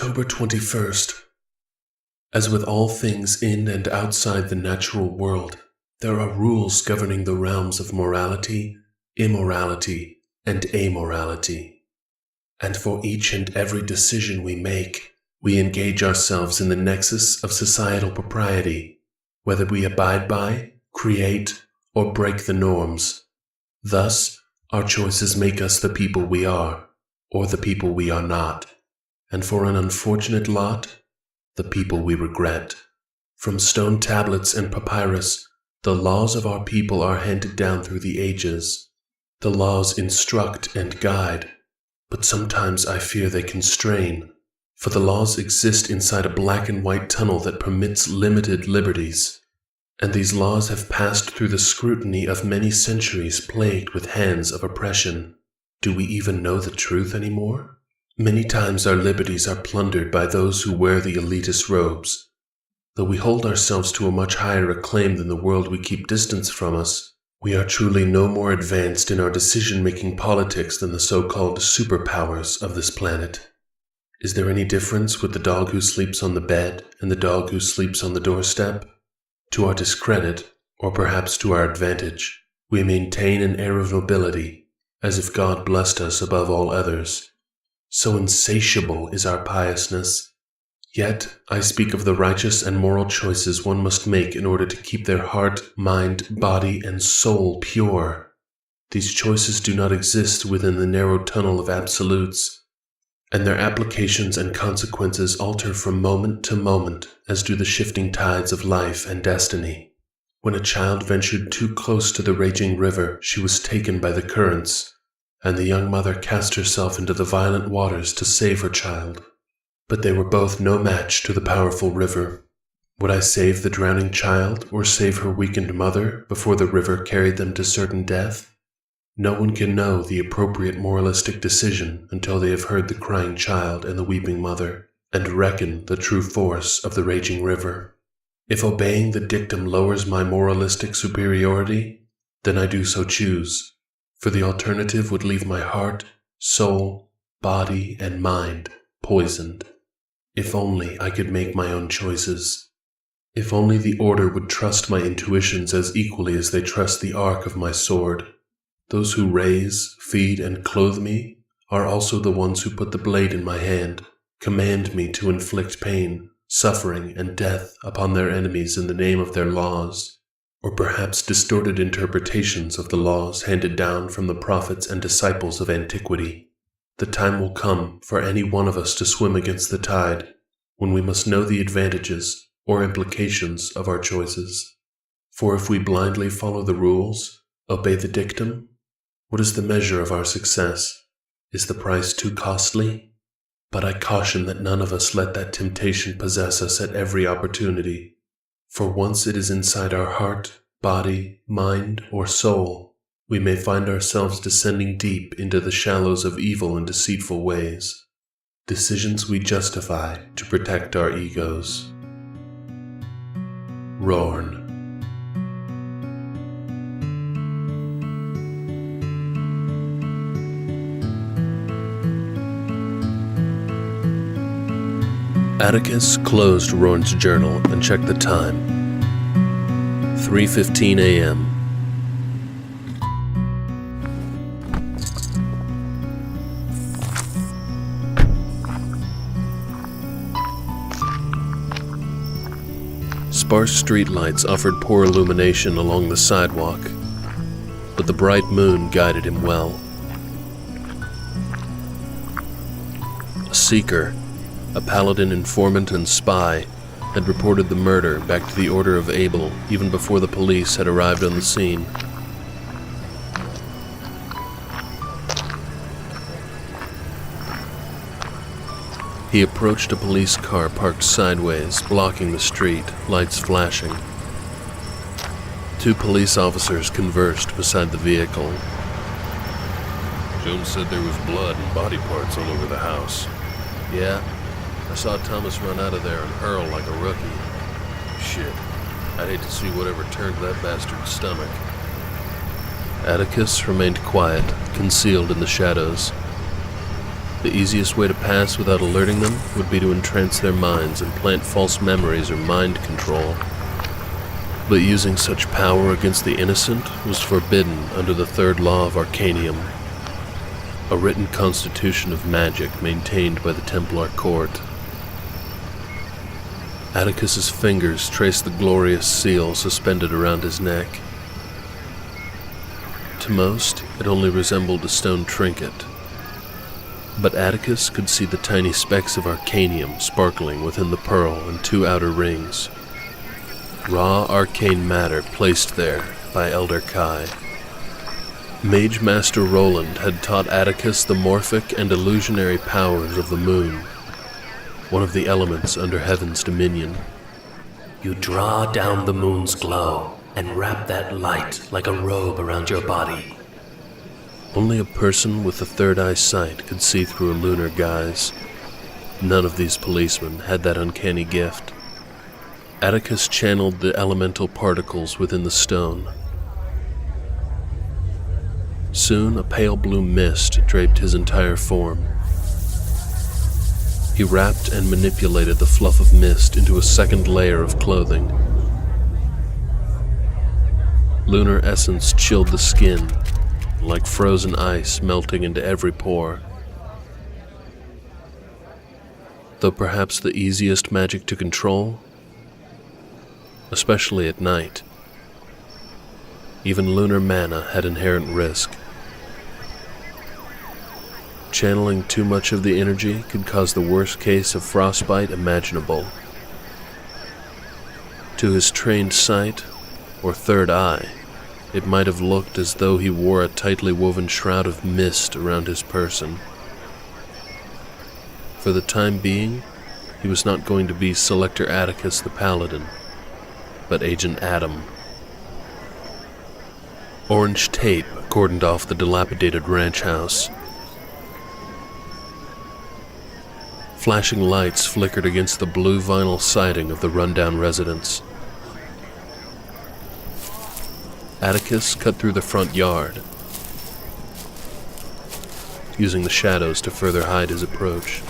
October 21st. As with all things in and outside the natural world, there are rules governing the realms of morality, immorality, and amorality. And for each and every decision we make, we engage ourselves in the nexus of societal propriety, whether we abide by, create, or break the norms. Thus, our choices make us the people we are, or the people we are not. And for an unfortunate lot, the people we regret. From stone tablets and papyrus, the laws of our people are handed down through the ages. The laws instruct and guide, but sometimes I fear they constrain, for the laws exist inside a black and white tunnel that permits limited liberties, and these laws have passed through the scrutiny of many centuries plagued with hands of oppression. Do we even know the truth anymore? Many times our liberties are plundered by those who wear the elitist robes. Though we hold ourselves to a much higher acclaim than the world we keep distance from us, we are truly no more advanced in our decision-making politics than the so-called superpowers of this planet. Is there any difference with the dog who sleeps on the bed and the dog who sleeps on the doorstep? To our discredit, or perhaps to our advantage, we maintain an air of nobility, as if God blessed us above all others. So insatiable is our piousness. Yet I speak of the righteous and moral choices one must make in order to keep their heart, mind, body, and soul pure. These choices do not exist within the narrow tunnel of absolutes, and their applications and consequences alter from moment to moment, as do the shifting tides of life and destiny. When a child ventured too close to the raging river, she was taken by the currents, and the young mother cast herself into the violent waters to save her child. But they were both no match to the powerful river. Would I save the drowning child or save her weakened mother before the river carried them to certain death? No one can know the appropriate moralistic decision until they have heard the crying child and the weeping mother, and reckon the true force of the raging river. If obeying the dictum lowers my moralistic superiority, then I do so choose, for the alternative would leave my heart, soul, body, and mind poisoned. If only I could make my own choices. If only the order would trust my intuitions as equally as they trust the arc of my sword. Those who raise, feed, and clothe me are also the ones who put the blade in my hand, command me to inflict pain, suffering, and death upon their enemies in the name of their laws, or perhaps distorted interpretations of the laws handed down from the prophets and disciples of antiquity. The time will come for any one of us to swim against the tide, when we must know the advantages or implications of our choices. For if we blindly follow the rules, obey the dictum, what is the measure of our success? Is the price too costly? But I caution that none of us let that temptation possess us at every opportunity. For once it is inside our heart, body, mind, or soul, we may find ourselves descending deep into the shallows of evil and deceitful ways, decisions we justify to protect our egos. Rorn. Atticus closed Rorn's journal and checked the time. 3:15 a.m. Sparse streetlights offered poor illumination along the sidewalk, but the bright moon guided him well. A seeker, a paladin informant and spy, had reported the murder back to the Order of Abel even before the police had arrived on the scene. He approached a police car parked sideways, blocking the street, lights flashing. Two police officers conversed beside the vehicle. Jones said there was blood and body parts all over the house. Yeah, I saw Thomas run out of there and hurl like a rookie. Shit, I'd hate to see whatever turned that bastard's stomach. Atticus remained quiet, concealed in the shadows. The easiest way to pass without alerting them would be to entrance their minds and plant false memories or mind control. But using such power against the innocent was forbidden under the third law of Arcanium, a written constitution of magic maintained by the Templar court. Atticus's fingers traced the glorious seal suspended around his neck. To most, it only resembled a stone trinket, but Atticus could see the tiny specks of Arcanium sparkling within the pearl and two outer rings. Raw arcane matter placed there by Elder Kai. Mage Master Roland had taught Atticus the morphic and illusionary powers of the moon, one of the elements under heaven's dominion. You draw down the moon's glow and wrap that light like a robe around your body. Only a person with the third eye sight could see through a lunar guise. None of these policemen had that uncanny gift. Atticus channeled the elemental particles within the stone. Soon, a pale blue mist draped his entire form. He wrapped and manipulated the fluff of mist into a second layer of clothing. Lunar essence chilled the skin, like frozen ice melting into every pore. Though perhaps the easiest magic to control, especially at night. Even lunar mana had inherent risk. Channeling too much of the energy could cause the worst case of frostbite imaginable. To his trained sight, or third eye, it might have looked as though he wore a tightly woven shroud of mist around his person. For the time being, he was not going to be Selector Atticus the Paladin, but Agent Adam. Orange tape cordoned off the dilapidated ranch house. Flashing lights flickered against the blue vinyl siding of the rundown residence. Atticus cut through the front yard, using the shadows to further hide his approach.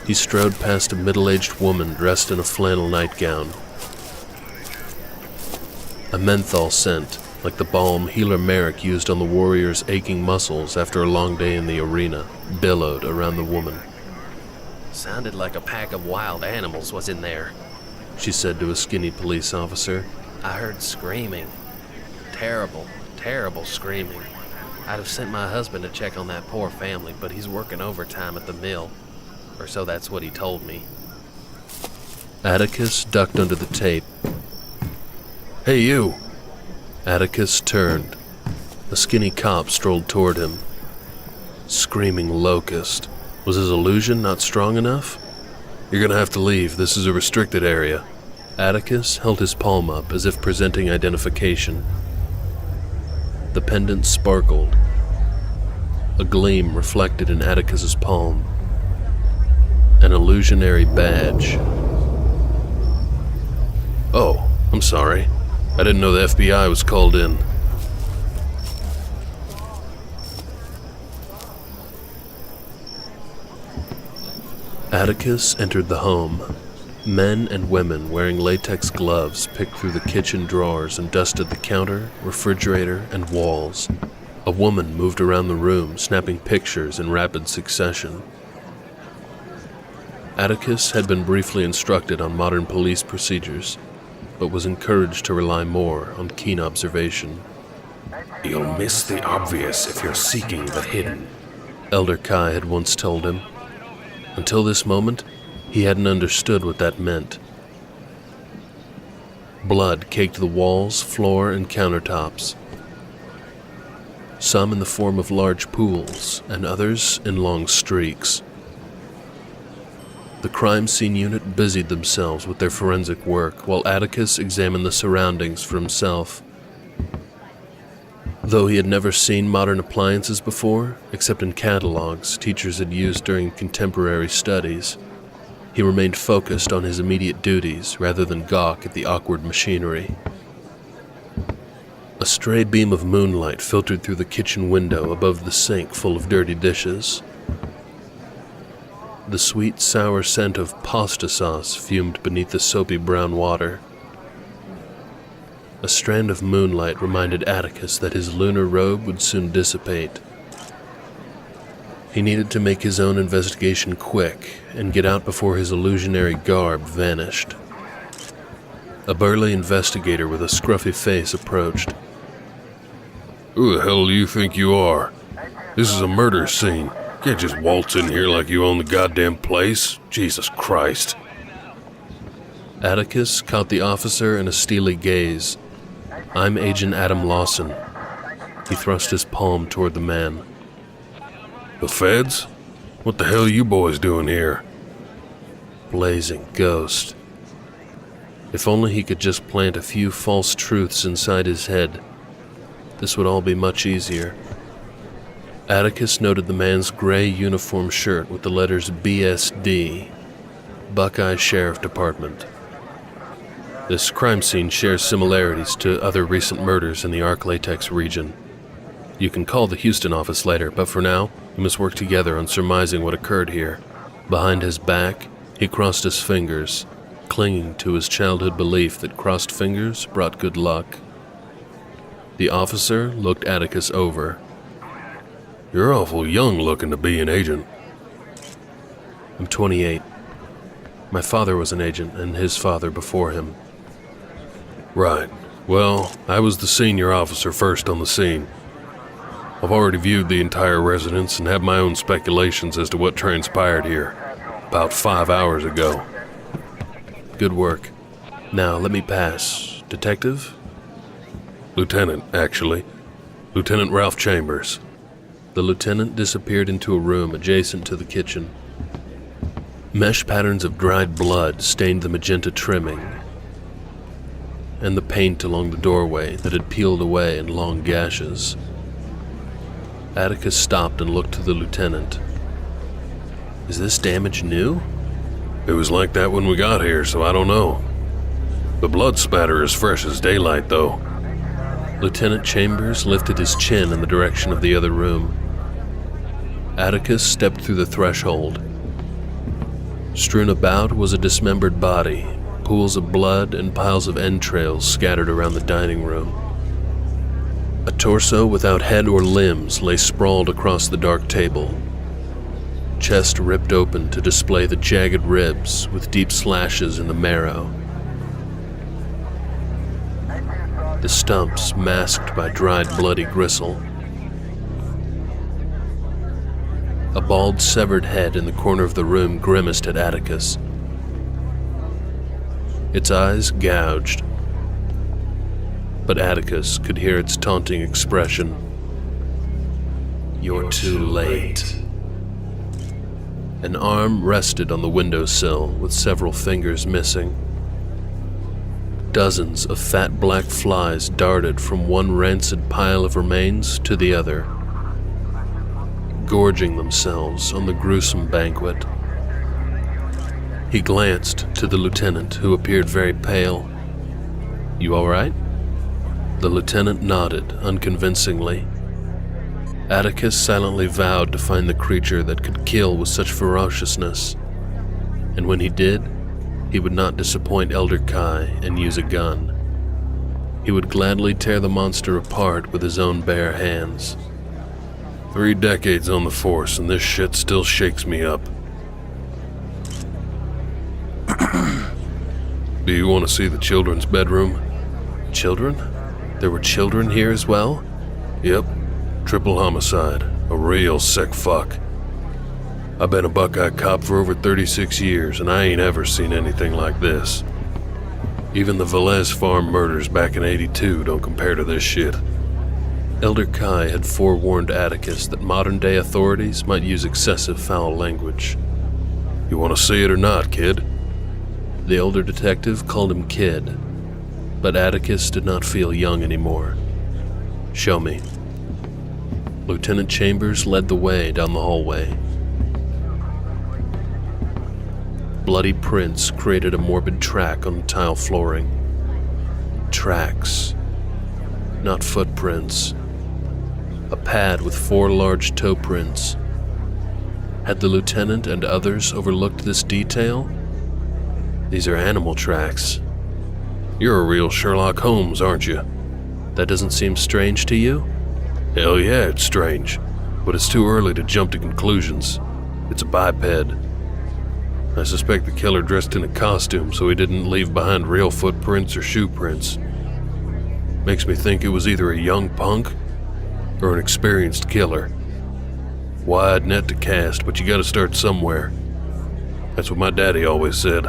He strode past a middle-aged woman dressed in a flannel nightgown. A menthol scent, like the balm Healer Merrick used on the warrior's aching muscles after a long day in the arena, billowed around the woman. Sounded like a pack of wild animals was in there, she said to a skinny police officer. I heard screaming. Terrible, terrible screaming. I'd have sent my husband to check on that poor family, but he's working overtime at the mill. Or so that's what he told me. Atticus ducked under the tape. Hey, you! Atticus turned. A skinny cop strolled toward him. Screaming locust. Was his illusion not strong enough? You're gonna have to leave. This is a restricted area. Atticus held his palm up as if presenting identification. The pendant sparkled. A gleam reflected in Atticus's palm. An illusionary badge. Oh, I'm sorry. I didn't know the FBI was called in. Atticus entered the home. Men and women wearing latex gloves picked through the kitchen drawers and dusted the counter, refrigerator, and walls. A woman moved around the room, snapping pictures in rapid succession. Atticus had been briefly instructed on modern police procedures, but was encouraged to rely more on keen observation. You'll miss the obvious if you're seeking the hidden, Elder Kai had once told him. Until this moment, he hadn't understood what that meant. Blood caked the walls, floor, and countertops. Some in the form of large pools, and others in long streaks. The crime scene unit busied themselves with their forensic work, while Atticus examined the surroundings for himself. Though he had never seen modern appliances before, except in catalogs teachers had used during contemporary studies, he remained focused on his immediate duties rather than gawk at the awkward machinery. A stray beam of moonlight filtered through the kitchen window above the sink full of dirty dishes. The sweet, sour scent of pasta sauce fumed beneath the soapy brown water. A strand of moonlight reminded Atticus that his lunar robe would soon dissipate. He needed to make his own investigation quick and get out before his illusionary garb vanished. A burly investigator with a scruffy face approached. Who the hell do you think you are? This is a murder scene. You can't just waltz in here like you own the goddamn place. Jesus Christ. Atticus caught the officer in a steely gaze. I'm Agent Adam Lawson. He thrust his palm toward the man. The feds? What the hell are you boys doing here? Blazing ghost. If only he could just plant a few false truths inside his head, this would all be much easier. Atticus noted the man's gray uniform shirt with the letters BSD, Buckeye Sheriff Department. This crime scene shares similarities to other recent murders in the Arc-Latex region. You can call the Houston office later, but for now, we must work together on surmising what occurred here. Behind his back, he crossed his fingers, clinging to his childhood belief that crossed fingers brought good luck. The officer looked Atticus over. You're awful young looking to be an agent. I'm 28. My father was an agent, and his father before him. Right. Well, I was the senior officer first on the scene. I've already viewed the entire residence and have my own speculations as to what transpired here about 5 hours ago. Good work. Now, let me pass. Detective? Lieutenant, actually. Lieutenant Ralph Chambers. The lieutenant disappeared into a room adjacent to the kitchen. Mesh patterns of dried blood stained the magenta trimming and the paint along the doorway that had peeled away in long gashes. Atticus stopped and looked to the lieutenant. Is this damage new? It was like that when we got here, so I don't know. The blood spatter is fresh as daylight, though. Lieutenant Chambers lifted his chin in the direction of the other room. Atticus stepped through the threshold. Strewn about was a dismembered body, pools of blood and piles of entrails scattered around the dining room. A torso without head or limbs lay sprawled across the dark table. Chest ripped open to display the jagged ribs with deep slashes in the marrow. The stumps masked by dried bloody gristle. A bald, severed head in the corner of the room grimaced at Atticus. Its eyes gouged, but Atticus could hear its taunting expression. You're too late. An arm rested on the windowsill with several fingers missing. Dozens of fat black flies darted from one rancid pile of remains to the other, gorging themselves on the gruesome banquet. He glanced to the lieutenant, who appeared very pale. You all right? The lieutenant nodded unconvincingly. Atticus silently vowed to find the creature that could kill with such ferociousness, and when he did, he would not disappoint Elder Kai and use a gun. He would gladly tear the monster apart with his own bare hands. 3 decades on the force, and this shit still shakes me up. Do you want to see the children's bedroom? Children? There were children here as well? Yep. Triple homicide. A real sick fuck. I've been a Buckeye cop for over 36 years, and I ain't ever seen anything like this. Even the Velez farm murders back in '82 don't compare to this shit. Elder Kai had forewarned Atticus that modern-day authorities might use excessive foul language. You want to see it or not, kid? The older detective called him kid, but Atticus did not feel young anymore. Show me. Lieutenant Chambers led the way down the hallway. Bloody prints created a morbid track on the tile flooring. Tracks. not footprints. A pad with 4 large toe prints. Had the lieutenant and others overlooked this detail? These are animal tracks. You're a real Sherlock Holmes, aren't you? That doesn't seem strange to you? Hell yeah, it's strange. But it's too early to jump to conclusions. It's a biped. I suspect the killer dressed in a costume so he didn't leave behind real footprints or shoe prints. Makes me think it was either a young punk or an experienced killer. Wide net to cast, but you gotta start somewhere. That's what my daddy always said.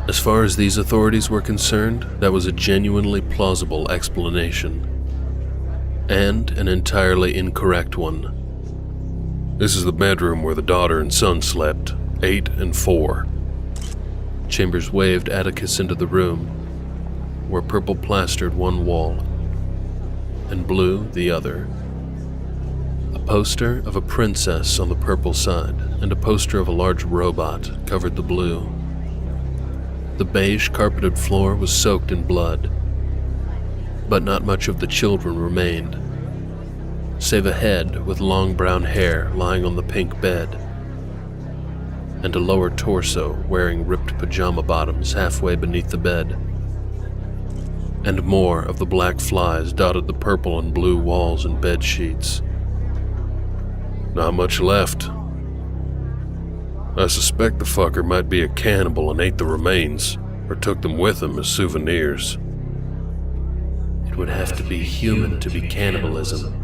As far as these authorities were concerned, that was a genuinely plausible explanation. And an entirely incorrect one. This is the bedroom where the daughter and son slept, 8 and 4. Chambers waved Atticus into the room, where purple plastered one wall, and blue the other. A poster of a princess on the purple side, and a poster of a large robot covered the blue. The beige carpeted floor was soaked in blood, but not much of the children remained, save a head with long brown hair lying on the pink bed, and a lower torso wearing ripped pajama bottoms halfway beneath the bed. And more of the black flies dotted the purple and blue walls and bed sheets. Not much left. I suspect the fucker might be a cannibal and ate the remains, or took them with him as souvenirs. It would have to be human to be cannibalism.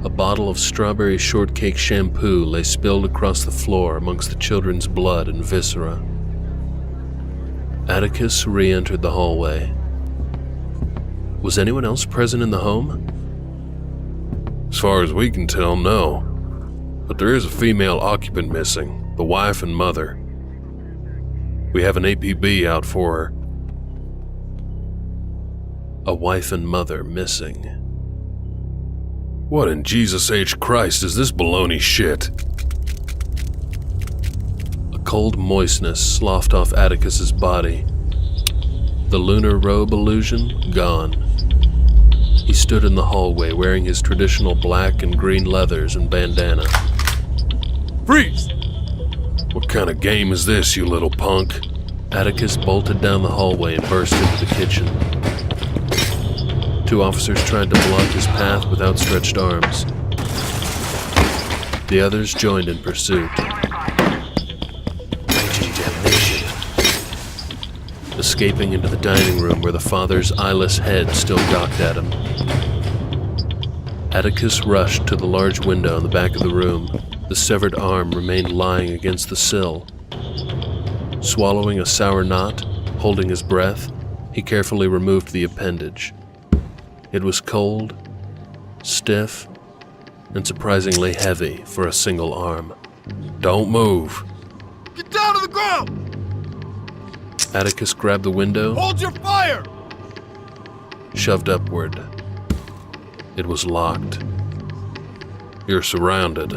A bottle of strawberry shortcake shampoo lay spilled across the floor amongst the children's blood and viscera. Atticus re-entered the hallway. Was anyone else present in the home? As far as we can tell, no. But there is a female occupant missing, the wife and mother. We have an APB out for her. A wife and mother missing. What in Jesus H. Christ is this baloney shit? A cold moistness sloughed off Atticus's body. The lunar robe illusion gone. He stood in the hallway wearing his traditional black and green leathers and bandana. Freeze! What kind of game is this, you little punk? Atticus bolted down the hallway and burst into the kitchen. 2 officers tried to block his path with outstretched arms. The others joined in pursuit. Escaping into the dining room where the father's eyeless head still gawked at him. Atticus rushed to the large window in the back of the room. The severed arm remained lying against the sill. Swallowing a sour knot, holding his breath, he carefully removed the appendage. It was cold, stiff, and surprisingly heavy for a single arm. Don't move. Get down to the ground! Atticus grabbed the window, Hold your fire! shoved upward. It was locked. You're surrounded.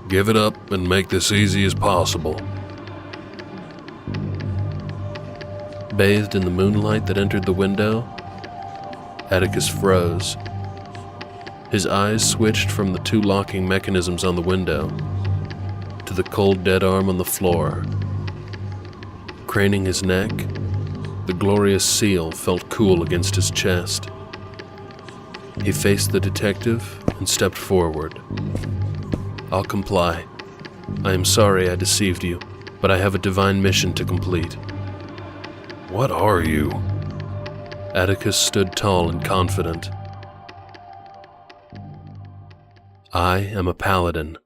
Give it up and make this easy as possible. Bathed in the moonlight that entered the window, Atticus froze. His eyes switched from the 2 locking mechanisms on the window to the cold dead arm on the floor. Craning his neck, the glorious seal felt cool against his chest. He faced the detective and stepped forward. I'll comply. I am sorry I deceived you, but I have a divine mission to complete. What are you? Atticus stood tall and confident. I am a paladin.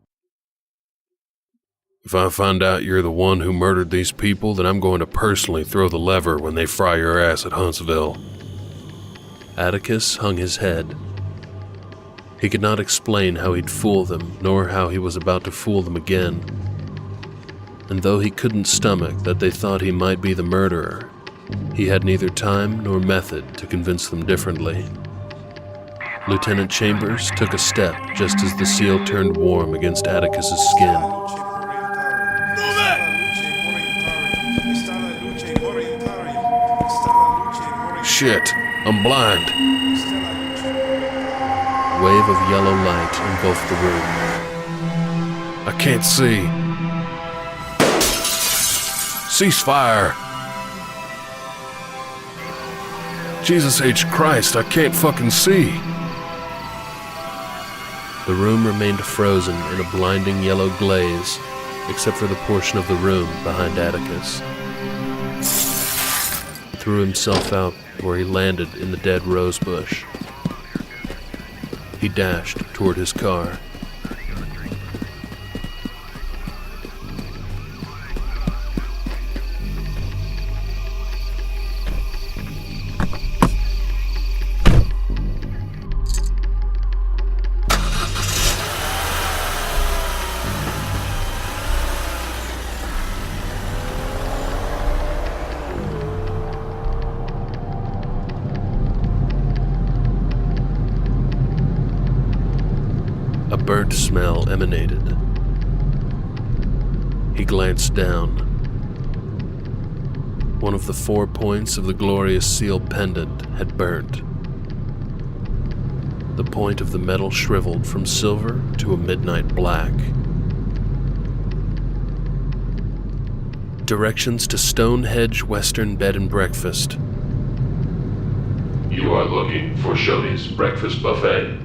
If I find out you're the one who murdered these people, then I'm going to personally throw the lever when they fry your ass at Huntsville. Atticus hung his head. He could not explain how he'd fool them, nor how he was about to fool them again. And though he couldn't stomach that they thought he might be the murderer, he had neither time nor method to convince them differently. Lieutenant Chambers took a step just as the seal turned warm against Atticus's skin. Shit, I'm blind. A wave of yellow light engulfed the room. I can't see. Ceasefire. Jesus H. Christ, I can't fucking see. The room remained frozen in a blinding yellow glaze, except for the portion of the room behind Atticus. He threw himself out where he landed in the dead rose bush. He dashed toward his car. A burnt smell emanated. He glanced down. One of the 4 points of the glorious seal pendant had burnt. The point of the metal shriveled from silver to a midnight black. Directions to Stonehenge Western Bed and Breakfast. You are looking for Shoney's Breakfast Buffet.